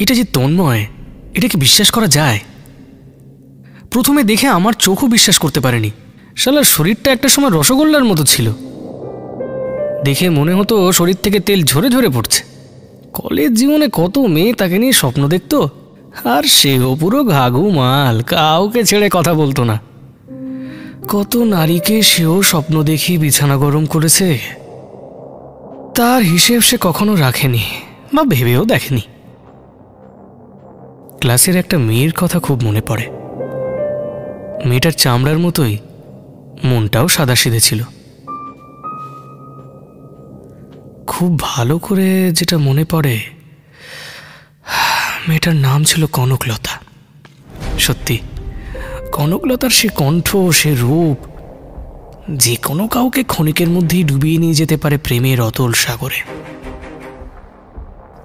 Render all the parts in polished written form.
এটা যে তন্ময়, এটা কি বিশ্বাস করা যায়? প্রথমে দেখে আমার চোখও বিশ্বাস করতে পারেনি। শালার শরীরটা একটা সময় রসগোল্লার মতো ছিল। দেখে মনে হতো শরীর থেকে তেল ঝরে ঝরে পড়ছে। কলেজ জীবনে কত মেয়ে তাকে নিয়ে স্বপ্ন দেখতো, আর সেও পুরো ঘাঘু মাল, কাউকে ছেড়ে কথা বলতো না। কত নারীকে সেও স্বপ্ন দেখিয়ে বিছানা গরম করেছে, তার হিসেব সে কখনো রাখেনি বা ভেবেও দেখেনি। ক্লাসের একটা মেয়ের কথা খুব মনে পড়ে। মেয়েটার চামড়ার মতোই মনটাও সাদাসিধে ছিল। খুব ভালো করে যেটা মনে পড়ে, মেয়েটার নাম ছিল কনকলতা। সত্যি, কনকলতার সে কণ্ঠ, সে রূপ, যে কোনো কাউকে ক্ষণিকের মধ্যেই ডুবিয়ে নিয়ে যেতে পারে প্রেমের অতল সাগরে।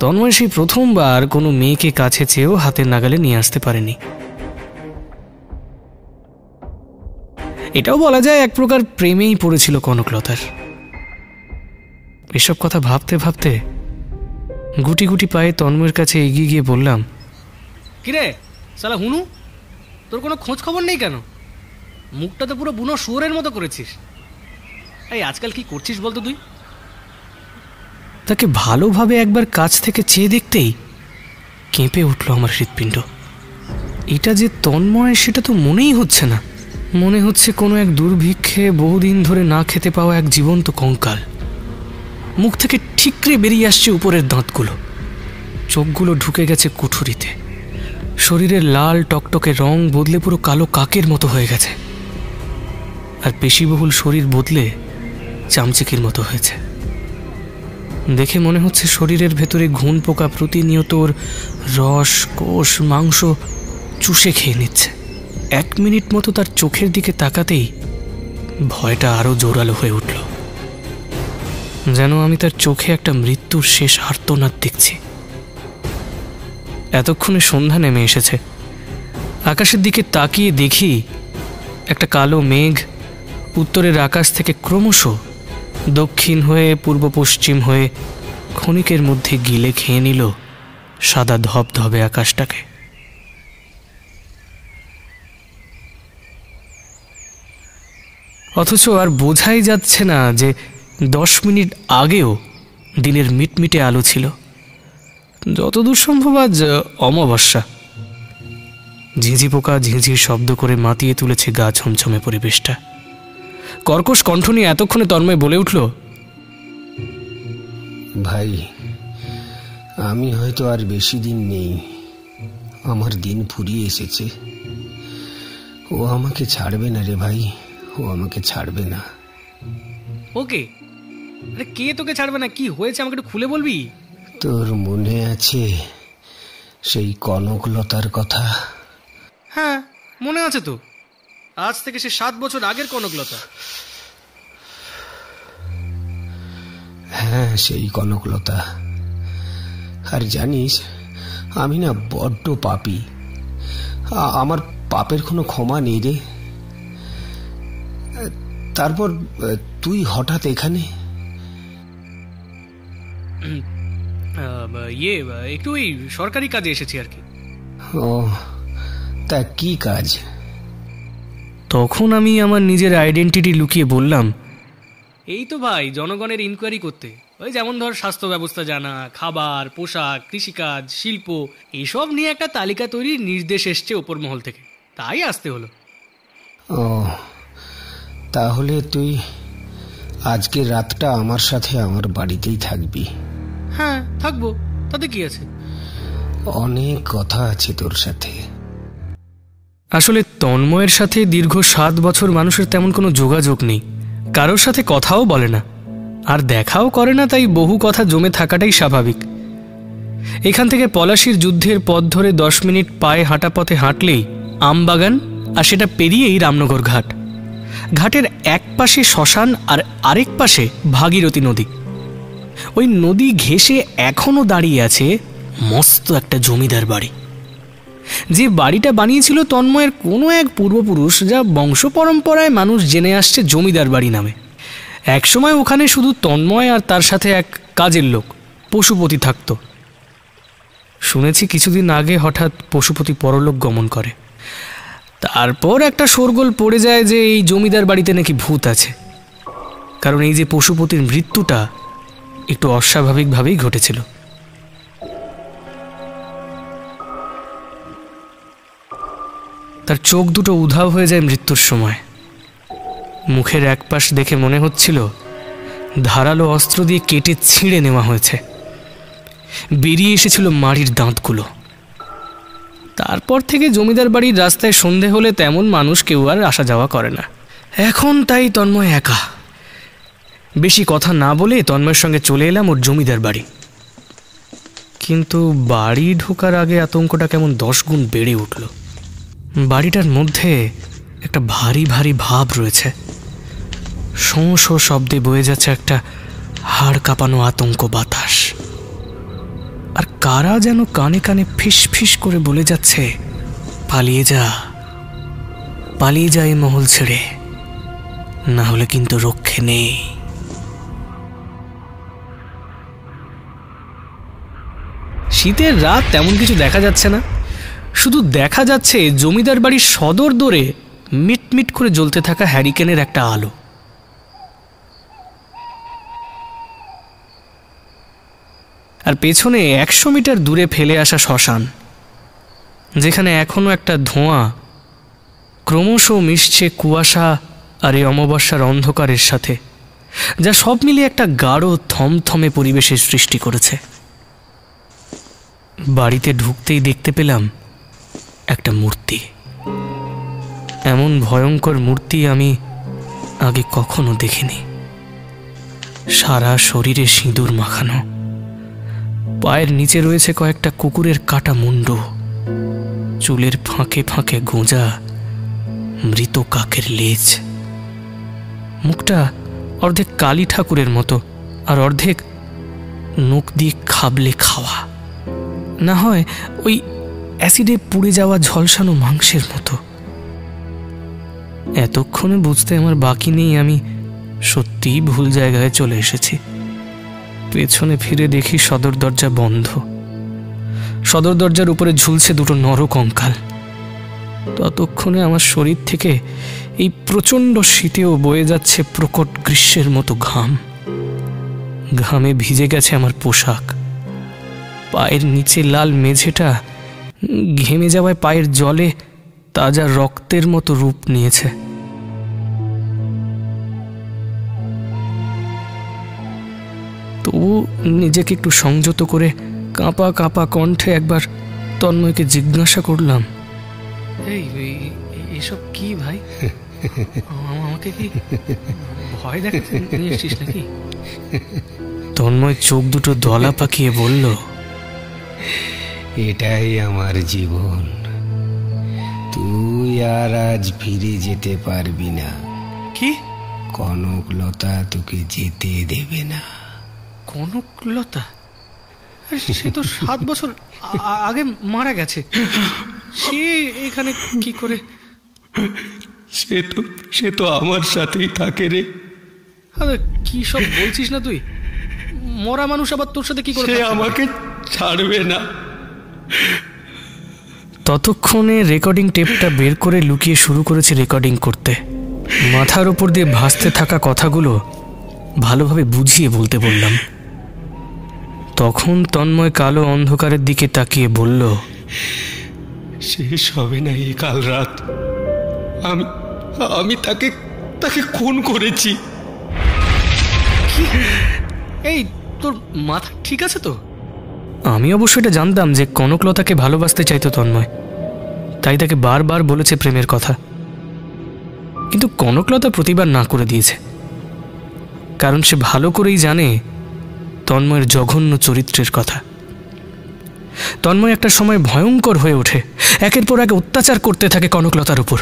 তন্ময় সেই প্রথমবার কোনো মেয়েকে কাছে চেয়েও হাতের নাগালে নিয়ে আসতে পারেনি। এটাও বলা যায় এক প্রকার প্রেমেই পড়েছিল কনকলতার। এসব কথা ভাবতে ভাবতে গুটি গুটি পায়ে তন্ময়ের কাছে এগিয়ে গিয়ে বললাম, কিরে শালা হুনু, তোর কোনো খোঁজ খবর নেই কেন? মুখটা তো পুরো বুনো শুয়োরের মতো করেছিস। এই আজকাল কি করছিস বলতো তুই? তাকে ভালোভাবে একবার কাছ থেকে চেয়ে দেখতেই কেঁপে উঠল আমার হৃৎপিণ্ড। এটা যে তন্ময় সেটা তো মনেই হচ্ছে না। মনে হচ্ছে কোনো এক দুর্ভিক্ষে বহুদিন ধরে না খেতে পাওয়া এক জীবন্ত কঙ্কাল। মুখ থেকে ঠিকরে বেরিয়ে আসছে উপরের দাঁতগুলো, চোখগুলো ঢুকে গেছে কুঠুরিতে, শরীরের লাল টকটকে রং বদলে পুরো কালো কাকের মতো হয়ে গেছে, আর পেশিবহুল শরীর বদলে চামচিকির মতো হয়েছে। দেখে মনে হচ্ছে শরীরের ভেতরে ঘুণ পোকা প্রতিনিয়ত ওর রস, কোষ, মাংস চুষে খেয়ে নিচ্ছে। 1 মিনিট মতো তার চোখের দিকে তাকাতেই ভয়টা আরো জোরালো হয়ে উঠল, যেন আমি তার চোখে একটা মৃত্যুর শেষ আর্তনাদ দেখছি। এতক্ষণে সন্ধ্যা নেমে এসেছে। আকাশের দিকে তাকিয়ে দেখি একটা কালো মেঘ উত্তরের আকাশ থেকে ক্রমশ দক্ষিণ হয়ে পূর্ব পশ্চিম হয়ে ক্ষণিকের মধ্যে গিলে খেয়ে নিল সাদা ধবধবে আকাশটাকে। অথচ আর বোঝাই যাচ্ছে না যে 10 মিনিট আগেও দিনের মিটমিটে আলো ছিল। যতদূর সম্ভব আজ অমাবস্যা। ঝিঁঝি পোকা ঝিঁঝির শব্দ করে মাতিয়ে তুলেছে গা ছমছমে পরিবেশটা। কর্কশ কণ্ঠ নিয়ে এতক্ষণে তন্ময় বলে উঠল, ভাই, আমি হয়তো আর বেশি দিন নেই, আমার দিন ফুরিয়ে এসেছে। ও আমাকে ছাড়বে না রে ভাই, ও আমাকে ছাড়বে না। ওকে, আরে কে তোকে ছাড়বে না? কি হয়েছে আমাকে একটু খুলে বলবি? তোর মনে আছে সেই কনকলতার কথা? হ্যাঁ, মনে আছে তো। আজ থেকে সে 7 বছর আগের কনকলতা। হ্যাঁ, সেই কনকলতা। আর জানিস, আমি না বড্ড পাপী। আমার পাপের কোনো ক্ষমা নেই রে। তারপর তুই হঠাৎ এখানে? একটু ওই সরকারি কাজে এসেছি আর কি। ও, তা কি কাজ? তখন আমি আমার নিজের আইডেন্টিটি লুকিয়ে বললাম, এই তো ভাই জনগণের ইনকোয়ারি করতে। ওই যেমন ধর স্বাস্থ্য ব্যবস্থা জানা, খাবার, পোশাক, কৃষিকাজ, শিল্প, এসব নিয়ে একটা তালিকা তৈরির নির্দেশ এসছে ওপর মহল থেকে, তাই আসতে হলো। ও, তাহলে তুই আজকে রাতটা আমার সাথে আমার বাড়িতেই থাকবি? হ্যাঁ, থাকবো, তাতে কি আছে। অনেক কথা আছে তোর সাথে। আসলে তন্ময়ের সাথে দীর্ঘ 7 বছর মানুষের তেমন কোনো যোগাযোগ নেই, কারোর সাথে কথাও বলে না, আর দেখাও করে না, তাই বহু কথা জমে থাকাটাই স্বাভাবিক। এখান থেকে পলাশির যুদ্ধের পথ ধরে 10 মিনিট পায়ে হাঁটা পথে হাঁটলেই আমবাগান, আর সেটা পেরিয়েই রামনগর ঘাট। ঘাটের এক পাশে শ্মশান আর আরেক পাশে ভাগীরথী নদী। ওই নদী ঘেঁষে এখনো দাঁড়িয়ে আছে মস্ত একটা জমিদার বাড়ি, যে বাড়িটা বানিয়েছিল তন্ময়ের কোনো এক পূর্বপুরুষ, যা বংশ পরম্পরায় মানুষ জেনে আসছে জমিদার বাড়ি নামে। একসময় ওখানে শুধু তন্ময় আর তার সাথে এক কাজের লোক পশুপতি থাকত। শুনেছি কিছুদিন আগে হঠাৎ পশুপতি পরলোক গমন করে। তারপর একটা শোরগোল পড়ে যায় যে এই জমিদার বাড়িতে নাকি ভূত আছে, কারণ এই যে পশুপতির মৃত্যুটা একটু অস্বাভাবিকভাবেই ঘটেছিল। তার চোখ দুটো উধাও হয়ে যায় মৃত্যুর সময়। মুখের একপাশ দেখে মনে হচ্ছিল ধারালো অস্ত্র দিয়ে কেটে ছিঁড়ে নেওয়া হয়েছে। বেরিয়ে এসেছিল মাড়ির দাঁতগুলো। তারপর থেকে জমিদার বাড়ির রাস্তায় সন্ধে হলে তেমন মানুষ কেউ আর আসা যাওয়া করে না। এখন তাই তন্ময় একা। বেশি কথা না বলে তন্ময়ের সঙ্গে চলে এলাম ওর জমিদার বাড়ি। কিন্তু বাড়ি ঢোকার আগে আতঙ্কটা কেমন 10 গুণ বেড়ে উঠল। বাড়িটার মধ্যে একটা ভারী ভারী ভাব রয়েছে। শোঁ শোঁ শব্দে বয়ে যাচ্ছে একটা হাড় কাঁপানো আতঙ্ক বাতাস। আর কারা যেন কানে কানে ফিস ফিস করে বলে যাচ্ছে, পালিয়ে যা, পালিয়ে যা এই মহল ছেড়ে, না হলে কিন্তু রক্ষে নেই। শীতের রাত তেমন কিছু দেখা যাচ্ছে না, শুধু দেখা যাচ্ছে জমিদার বাড়ির সদর দোরে মিটমিট করে জ্বলতে থাকা হ্যারিকেনের একটা আলো। আর পেছনে 100 মিটার দূরে ফেলে আসা শ্মশান, যেখানে এখনো একটা ধোঁয়া ক্রমশ মিশছে কুয়াশা আর এই অমাবস্যার অন্ধকারের সাথে, যা সব মিলিয়ে একটা গাঢ় থমথমে পরিবেশের সৃষ্টি করেছে। বাড়িতে ঢুকতেই দেখতে পেলাম একটা মূর্তি। এমন ভয়ঙ্কর মূর্তি আমি আগে কখনো দেখিনি। সারা শরীরে সিঁদুর মাখানো, পায়ের নিচে রয়েছে কয়েকটা কুকুরের কাটা মুন্ড, চুলের ফাঁকে ফাঁকে গোঁজা মৃত কাকের লেজ। মুখটা অর্ধেক কালী ঠাকুরের মতো, আর অর্ধেক নখ দিয়ে খাবলে খাওয়া, না হয় ওই অ্যাসিডে পুড়ে যাওয়া ঝলসানো মাংসের মতো। এতক্ষণে বুঝতে আমার বাকি নেই আমি সত্যিই ভুল জায়গায় চলে এসেছি। পেছনে ফিরে দেখি সদর দরজা বন্ধ। সদর দরজার উপরে ঝুলছে দুটো নরকঙ্কাল। ততক্ষণে আমার শরীর থেকে এই প্রচণ্ড শীতেও বয়ে যাচ্ছে প্রকট গ্রীষ্মের মতো ঘাম। ঘামে ভিজে গেছে আমার পোশাক। পায়ের নিচে লাল মেঝেটা ঘেমে যাওয়ায় পায়ের জলে তাজা রক্তের মতো রূপ নিয়েছে। তবু নিজেকে একটু সংযত করে কাঁপা কাঁপা কণ্ঠে একবার তন্ময়কে জিজ্ঞাসা করলাম, এসব কি ভাই? আমাকে কি ভয় দেখাতে নিয়ে এসছিস নাকি? তন্ময় চোখ দুটো দলা পাকিয়ে বলল, এটাই আমার জীবন, তুই আর আজ ফিরে যেতে পারবি না। কি? কনকলতা তোকে যেতে দেবে না। কনকলতা? সে তো 7 বছর আগে মারা গেছে। সে এখানে কি করে? সে তো আমার সাথেই থাকে রে। আরে কি সব বলছিস না তুই? মরা মানুষ আবার তোর সাথে কি করে? সে আমাকে ছাড়বে না। ততক্ষণে রেকর্ডিং টেপটা বের করে লুকিয়ে শুরু করেছে রেকর্ডিং করতে। মাথার উপর দিয়ে ভাসতে থাকা কথাগুলো ভালোভাবে বুঝিয়ে বলতে বললাম। তখন তন্ময় কালো অন্ধকারের দিকে তাকিয়ে বলল, শেষ হবে না এই কাল রাত। আমি তাকে খুন করেছি। এই তোর মাথা ঠিক আছে তো? আমি অবশ্য এটা জানতাম যে কনকলতাকে ভালোবাসতে চাইতো তন্ময়, তাই তাকে বারবার বলেছে প্রেমের কথা। কিন্তু কনকলতা প্রতিবার না করে দিয়েছে, কারণ সে ভালো করেই জানে তন্ময়ের জঘন্য চরিত্রের কথা। তন্ময় একটা সময় ভয়ঙ্কর হয়ে ওঠে, একের পর এক অত্যাচার করতে থাকে কনকলতার উপর।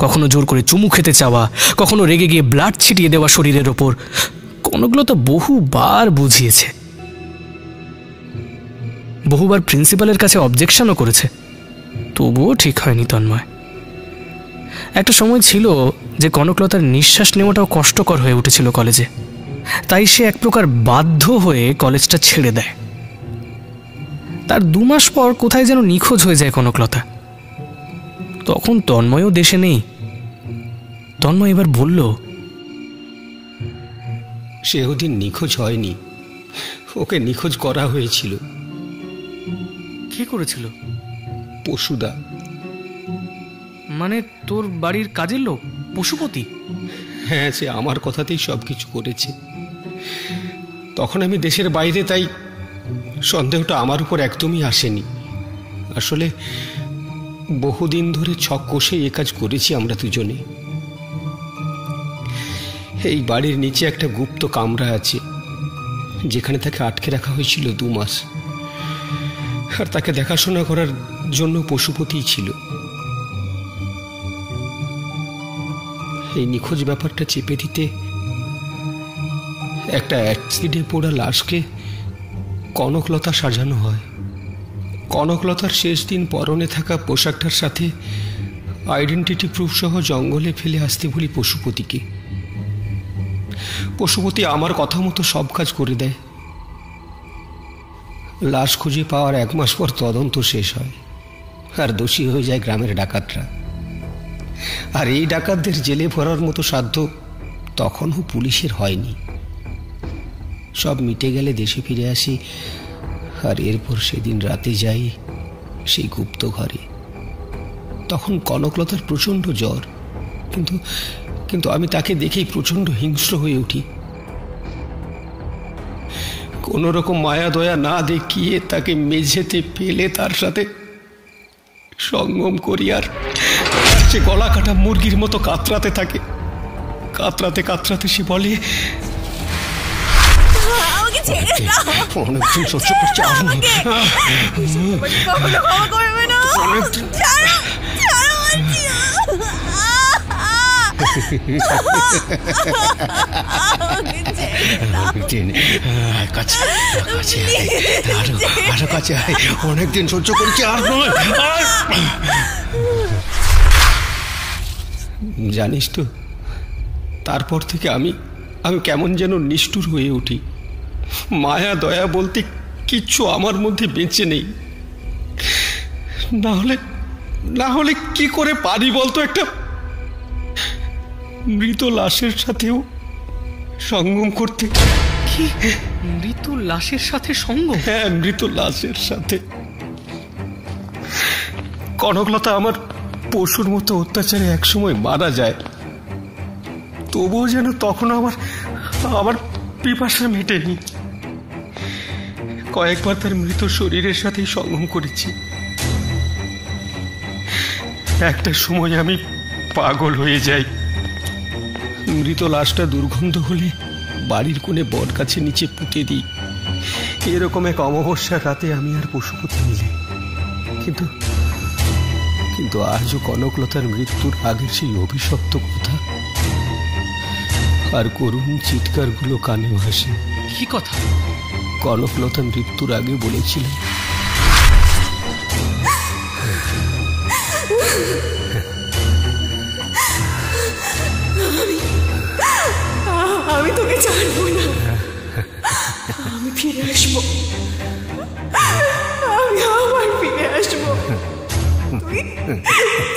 কখনো জোর করে চুমু খেতে চাওয়া, কখনো রেগে গিয়ে ব্লাড ছিটিয়ে দেওয়া শরীরের ওপর। কনকলতা বহুবার বুঝিয়েছে, বহুবার প্রিন্সিপালের কাছে অবজেকশনও করেছে, তবুও ঠিক হয়নি তন্ময়। একটা সময় ছিল যে কনকলতার নিঃশ্বাস নেওয়াটাও কষ্টকর হয়ে উঠেছিল কলেজে, তাই সে এক প্রকার বাধ্য হয়ে কলেজটা ছেড়ে দেয়। তার 2 মাস পর কোথায় যেন নিখোঁজ হয়ে যায় কনকলতা। তখন তন্ময়ও দেশে নেই। তন্ময় এবার বলল, সে ওদিন নিখোঁজ হয়নি, ওকে নিখোঁজ করা হয়েছিল। কে করেছিল? পশুদা। মানে তোর বাড়ির কাজের লোক পশুপতি? হ্যাঁ, সে আমার কথাতেই সবকিছু করেছে। তখন আমি দেশের বাইরে, তাই সন্দেহটা আমার উপর একদমই আসেনি। আসলে বহুদিন ধরে ছক কষে এ কাজ করেছি আমরা দুজনে। এই বাড়ির নিচে একটা গুপ্ত কামরা আছে, যেখানে তাকে আটকে রাখা হয়েছিল 2 মাস। আর তাকে দেখাশোনা করার জন্য পশুপতিই ছিল। এই নিখোঁজ ব্যাপারটা চেপে দিতে একটা অ্যাসিডে পোড়া লাশকে কনকলতা সাজানো হয়। কনকলতার শেষ দিন পরনে থাকা পোশাকটার সাথে আইডেন্টিটি প্রুফ সহ জঙ্গলে ফেলে আসতে বলি পশুপতিকে। পশুপতি আমার কথা মতো সব কাজ করে দেয়। লাশ খুঁজে পাওয়ার 1 মাস পর তদন্ত শেষ হয়, আর দোষী হয়ে যায় গ্রামের ডাকাতরা। আর এই ডাকাতদের জেলে ভরার মতো সাধ্য তখনও পুলিশের হয়নি। সব মিটে গেলে দেশে ফিরে আসি, আর এরপর সেদিন রাতে যাই সেই গুপ্ত ঘরে। তখন কনকলতার প্রচণ্ড জ্বর, কিন্তু আমি তাকে দেখেই প্রচণ্ড হিংস্র হয়ে উঠি। কোনো রকম মায়া দয়া না দেখিয়ে তাকে মেঝেতে ফেলে তার সাথে সঙ্গম করি। আর সে গলা কাটা মুরগির মতো কাতরাতে থাকে। কাতরাতে কাতরাতে সে বলে, অনেকদিন সহ্য করছে, অনেকদিন সহ্য করছে, আর নয়। জানিস তো, তারপর থেকে আমি কেমন যেন নিষ্ঠুর হয়ে উঠি। মায়া দয়া বলতে কিচ্ছু আমার মধ্যে বেঁচে নেই। না হলে কি করে পারি বলতো একটা মৃত লাশের সাথেও সঙ্গম করতে? কি মৃত লাশের সাথে সঙ্গম? হ্যাঁ, মৃত লাশের সাথে। কনকলতা আমার পশুর মতো অত্যাচারে একসময় মারা যায়, তবুও যেন তখন আমার পিপাসা মেটেনি। কয়েকবার তার মৃত শরীরের সাথেই সঙ্গম করেছি। একটা সময় আমি পাগল হয়ে যাই। মৃত লাশটা দুর্গন্ধ হলে বাড়ির কোণে বট গাছের নিচে পুঁতে দিই। এরকম এক অমাবস্যার রাতে আমি আর পশুপতি মিলে। কিন্তু আজও কনকলতার মৃত্যুর আগের সেই অভিশপ্ত কথা আর করুণ চিৎকারগুলো কানে ভাসে। কি কথা? কনকলতা মৃত্যুর আগে বলেছিলেন, আমি তোকে ছাড়বো না, আমি ফিরে আসবো, আমি আবার ফিরে আসবো।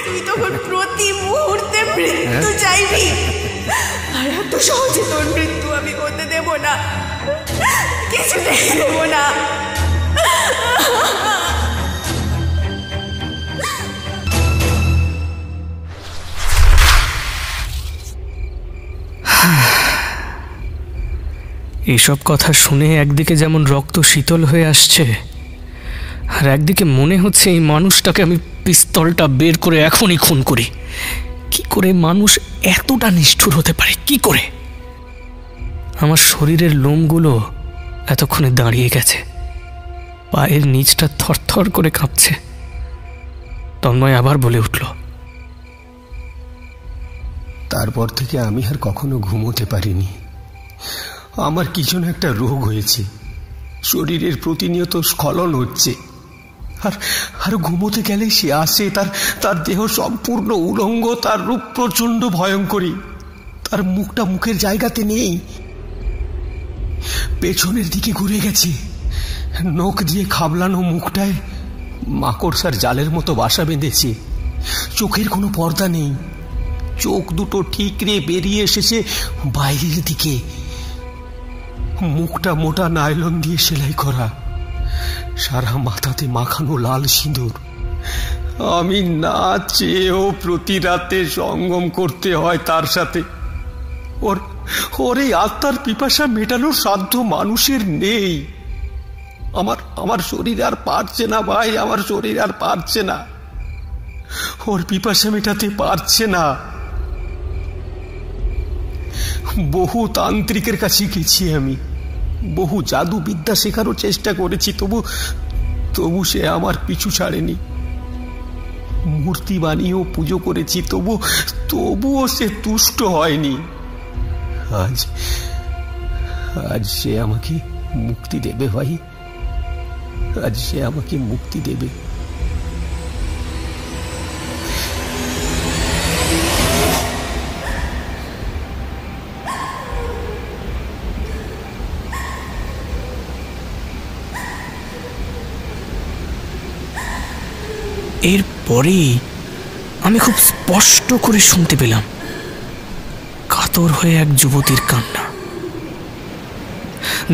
তুই তখন প্রতি মুহূর্তে মৃত্যু চাইবি, আর এত সহজে তোর মৃত্যু আমি করতে দেব না, কিছুতেই দেব না। এসব কথা শুনে একদিকে যেমন রক্ত শীতল হয়ে আসছে, আর একদিকে মনে হচ্ছে এই মানুষটাকে আমি পিস্তলটা বের করে এখনই খুন করি। কি করে মানুষ এতটা নিষ্ঠুর হতে পারে? কি করে? আমার শরীরের লোমগুলো এতক্ষণে দাঁড়িয়ে গেছে, পায়ের নিচটা থরথর করে কাঁপছে। তন্ময় আবার বলে উঠল, তারপর থেকে আমি আর কখনো ঘুমোতে পারিনি। আমার কি যেন একটা রোগ হয়েছে, শরীরের প্রতিনিয়ত স্খলন হচ্ছে। আর ঘুমোতে গেলে সে আসে, তার দেহ সম্পূর্ণ উলঙ্গ, তার রূপ প্রচন্ড ভয়ঙ্করী, তার মুখটা মুখের জায়গাতে নেই, পেছনের দিকে ঘুরে গেছে, নখ দিয়ে খাবলানো মুখটায় মাকড়সার জালের মতো বাসা বেঁধেছে। চোখের কোনো পর্দা নেই, চোখ দুটো ঠিকরে বেরিয়ে এসেছে বাইরের দিকে। মুখটা মোটা নাইলন দিয়ে সেলাই করা, সারা মাথাতে মাখানো লাল সিঁদুর। আমি না চেয়েও প্রতি রাতে সঙ্গম করতে হয় তার সাথে। ওর এই আত্মার পিপাসা মেটানোর সাধ্য মানুষের নেই। আমার শরীর আর পারছে না ভাই, আমার শরীর আর পারছে না, ওর পিপাসা মেটাতে পারছে না। বহু তান্ত্রিকের কাছে গেছি আমি, বহু জাদু বিদ্যা শেখারও চেষ্টা করেছি, তবু সে আমার পিছু ছাড়েনি। মূর্তি বানিয়েও পুজো করেছি, তবুও সে তুষ্ট হয়নি। আজ সে আমাকে মুক্তি দেবে ভাই, আজ সে আমাকে মুক্তি দেবে। এরপরেই আমি খুব স্পষ্ট করে শুনতে পেলাম কাতর হয়ে এক যুবতীর কান্না।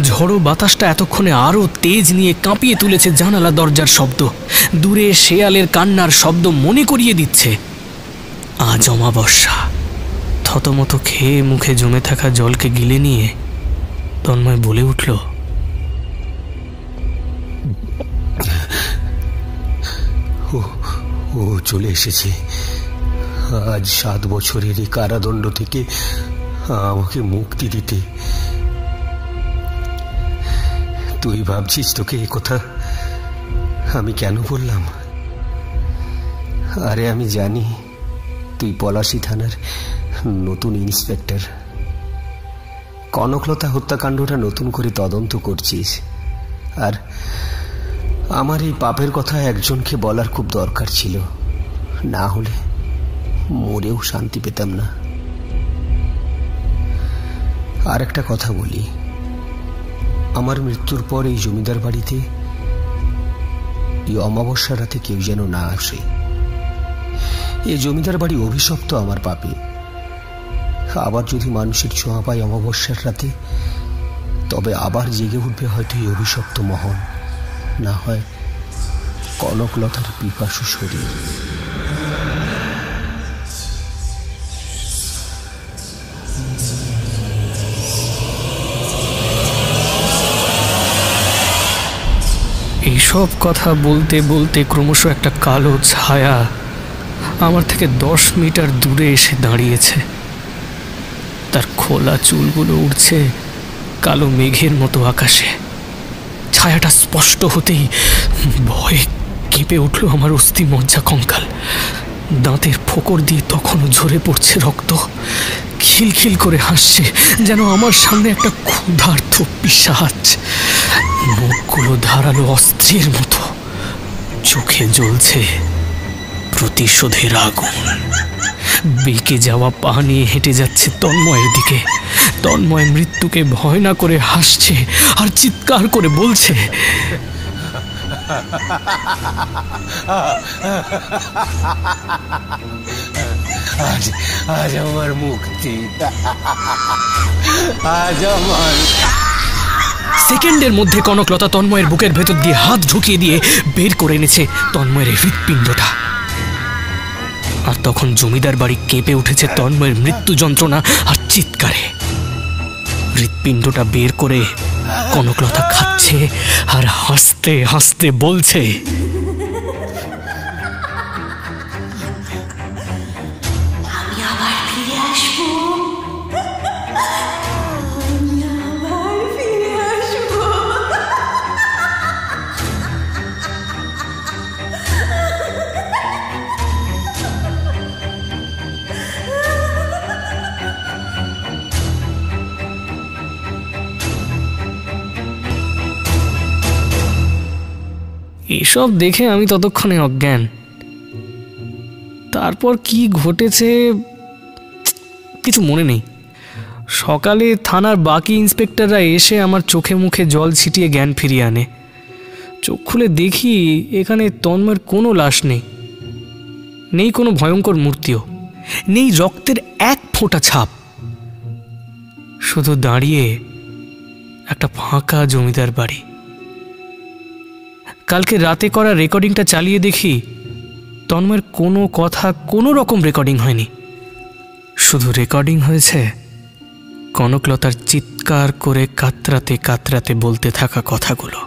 ঝড়ো বাতাসটা এতক্ষণে আরো তেজ নিয়ে কাঁপিয়ে তুলেছে জানালা দরজার শব্দ। দূরে শেয়ালের কান্নার শব্দ মনে করিয়ে দিচ্ছে আজ অমাবস্যা। থতমত খেয়ে মুখে জমে থাকা জলকে গিলে নিয়ে তন্ময় বলে উঠল, ও চলে এসেছে। আজ 7 বছরের এই কারাদণ্ড থেকে আমাকে মুক্তি দিতে। তুই ভাবছিস তোকে এ কথা আমি কেন বললাম? আরে আমি জানি তুই পলাশী থানার নতুন ইন্সপেক্টর। কনকলতা হত্যাকাণ্ডটা নতুন করে তদন্ত করছিস, আর আমার এই পাপের কথা একজনকে বলার খুব দরকার ছিল, না হলে মরেও শান্তি পেতাম না। আর একটা কথা বলি, আমার মৃত্যুর পর এই জমিদার বাড়িতে এই অমাবস্যা রাতে কেউ যেন না আসে। এই জমিদার বাড়ি অভিশপ্ত আমার পাপে। আবার যদি মানুষের ছোঁয়া পায় অমাবস্যার রাতে, তবে আবার জেগে উঠবে হয়তো এই অভিশপ্ত মহল, না হয় কনকলতার পিপাসু শরীর। এইসব কথা বলতে বলতে ক্রমশ একটা কালো ছায়া আমার থেকে 10 মিটার দূরে এসে দাঁড়িয়েছে। তার খোলা চুলগুলো উড়ছে কালো মেঘের মতো আকাশে। ছায়াটা স্পষ্ট হতেই ভয়ে কেঁপে উঠল আমার অস্থি মজ্জা কঙ্কাল। দাঁতের ফোকর দিয়ে তখনও ঝরে পড়ছে রক্ত। খিলখিল করে হাসছে, যেন আমার সামনে একটা ক্ষুধার্ত পিশাচ। মুখগুলো ধারালো অস্ত্রের মতো, চোখে জ্বলছে প্রতিশোধের আগুন। বেঁকে যাওয়া পা নিয়ে হেঁটে যাচ্ছে তন্ময়ের দিকে। তন্ময় মৃত্যুকে ভয় না করে হাসছে আর চিৎকার করে বলছে, আজ আমার মুক্তি, আজ আমার। সেকেন্ডের মধ্যে কনকলতা তন্ময়ের বুকের ভেতর দিয়ে হাত ঢুকিয়ে দিয়ে বের করে এনেছে তন্ময়ের হৃৎপিণ্ডটা। আর তখন জমিদার বাড়ি কেঁপে উঠেছে তন্ময়ের মৃত্যু যন্ত্রণা আর চিৎকারে। হৃৎপিণ্ডটা বের করে কনকলতা খাচ্ছে আর হাসতে হাসতে বলছে, আমি আবার ফিরে আসবো, আমি আবার ফিরে আসবো। এসব দেখে আমি ততক্ষণে অজ্ঞান। তারপর কি ঘটেছে কিছু মনে নেই। সকালে থানার বাকি ইন্সপেক্টররা এসে আমার চোখে মুখে জল ছিটিয়ে জ্ঞান ফিরিয়ে আনে। চোখ খুলে দেখি এখানে তন্ময়ের কোনো লাশ নেই, নেই কোনো ভয়ঙ্কর মূর্তিও, নেই রক্তের এক ফোঁটা ছাপ। শুধু দাঁড়িয়ে একটা ফাঁকা জমিদার বাড়ি। কালকে রাতে করা রেকর্ডিংটা চালিয়ে দেখি তন্ময়ের কোনো কথা কোনো রকম রেকর্ডিং হয়নি, শুধু রেকর্ডিং হয়েছে কনকলতার চিৎকার করে কাতরাতে কাতরাতে বলতে থাকা কথাগুলো।